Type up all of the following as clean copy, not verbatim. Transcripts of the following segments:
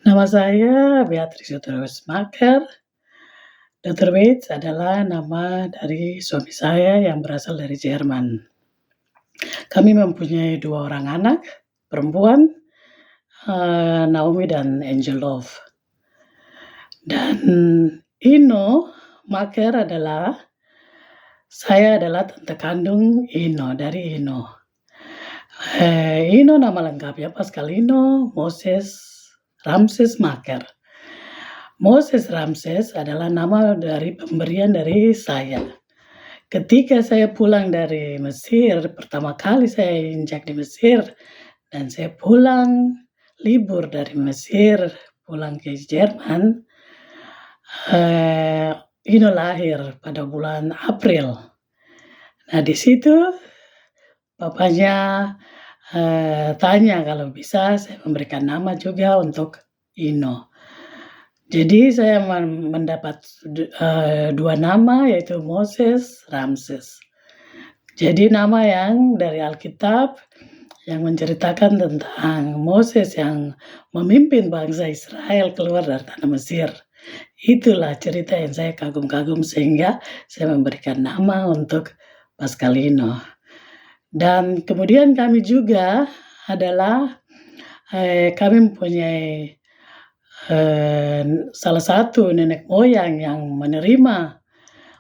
Nama saya Beatrice Uterus Maker. Dr. Bates adalah nama dari suami saya yang berasal dari Jerman. Kami mempunyai 2 orang anak perempuan, Naomi dan Angel Love. Dan Ino Maker saya adalah tante kandung Ino, dari Ino. Ino nama lengkapnya Pascalino Moses Ramses Maker. Moses Ramses adalah nama dari pemberian dari saya. Ketika saya pulang dari Mesir, pertama kali saya injak di Mesir, dan saya pulang libur dari Mesir, pulang ke Jerman, Ino lahir pada bulan April. Nah, di situ papanya tanya kalau bisa saya memberikan nama juga untuk Ino. Jadi saya mendapat 2 nama, yaitu Moses, Ramses. Jadi nama yang dari Alkitab yang menceritakan tentang Moses yang memimpin bangsa Israel keluar dari tanah Mesir. Itulah cerita yang saya kagum-kagum sehingga saya memberikan nama untuk Pascalino. Dan kemudian kami juga adalah kami mempunyai salah satu nenek moyang yang menerima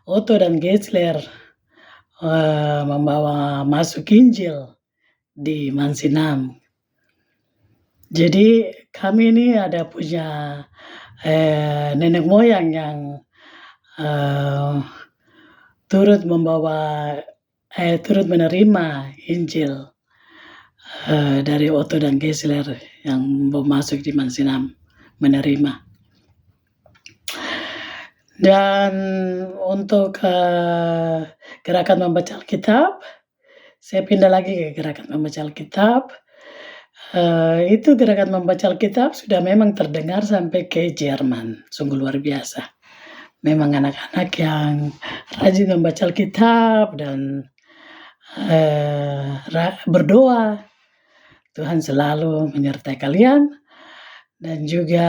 Otto dan Geisler membawa masuk Injil di Mansinam. Jadi kami ini ada punya nenek moyang yang turut menerima Injil dari Otto dan Geisler yang masuk di Mansinam, menerima. Dan untuk gerakan membaca Alkitab, saya pindah lagi ke gerakan membaca Alkitab. Itu gerakan membaca Alkitab sudah memang terdengar sampai ke Jerman, sungguh luar biasa. Memang anak-anak yang rajin membaca Alkitab dan berdoa, Tuhan selalu menyertai kalian dan juga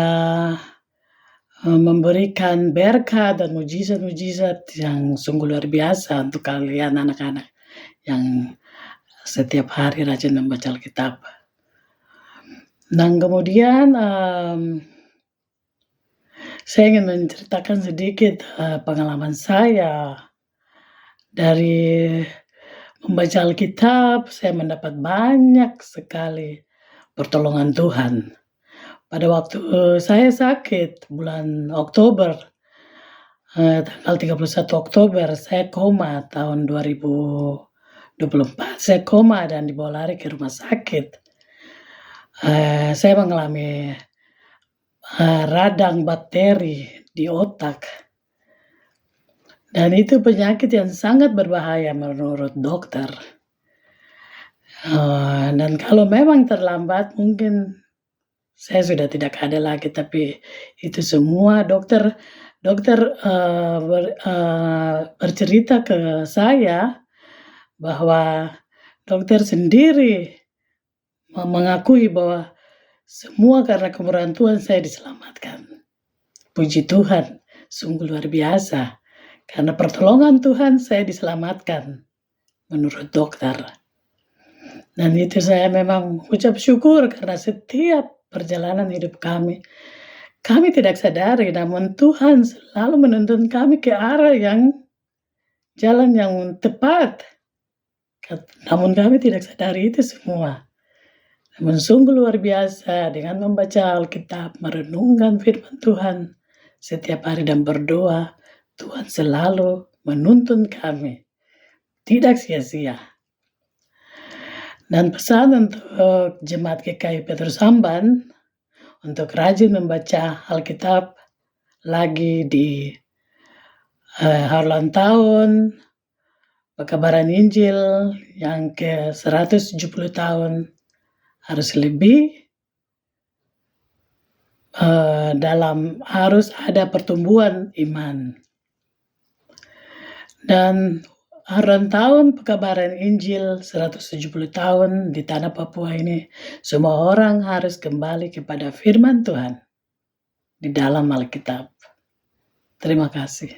memberikan berkat dan mujizat-mujizat yang sungguh luar biasa untuk kalian anak-anak yang setiap hari rajin membaca Alkitab. Dan kemudian saya ingin menceritakan sedikit pengalaman saya dari membaca Alkitab. Saya mendapat banyak sekali pertolongan Tuhan. Pada waktu saya sakit bulan Oktober, tanggal 31 Oktober, saya koma tahun 2024. Saya koma dan dibawa lari ke rumah sakit. Saya mengalami radang bakteri di otak. Dan itu penyakit yang sangat berbahaya menurut dokter. Dan kalau memang terlambat mungkin saya sudah tidak ada lagi, tapi itu semua dokter bercerita ke saya bahwa dokter sendiri mengakui bahwa semua karena kemurahan Tuhan saya diselamatkan. Puji Tuhan, sungguh luar biasa. Karena pertolongan Tuhan saya diselamatkan menurut dokter. Dan itu saya memang ucap syukur karena setiap perjalanan hidup kami tidak sadari, namun Tuhan selalu menuntun kami ke arah jalan yang tepat. Namun kami tidak sadari itu semua. Namun sungguh luar biasa dengan membaca Alkitab, merenungkan firman Tuhan setiap hari dan berdoa, Tuhan selalu menuntun kami, tidak sia-sia. Dan pesan untuk Jemaat GKI Petrus Amban untuk rajin membaca Alkitab lagi di ulang tahun Pekabaran Injil yang ke 170 tahun harus lebih harus ada pertumbuhan iman. Dan ulang tahun Pekabaran Injil 170 tahun di tanah Papua ini, semua orang harus kembali kepada firman Tuhan. di dalam Alkitab. Terima kasih.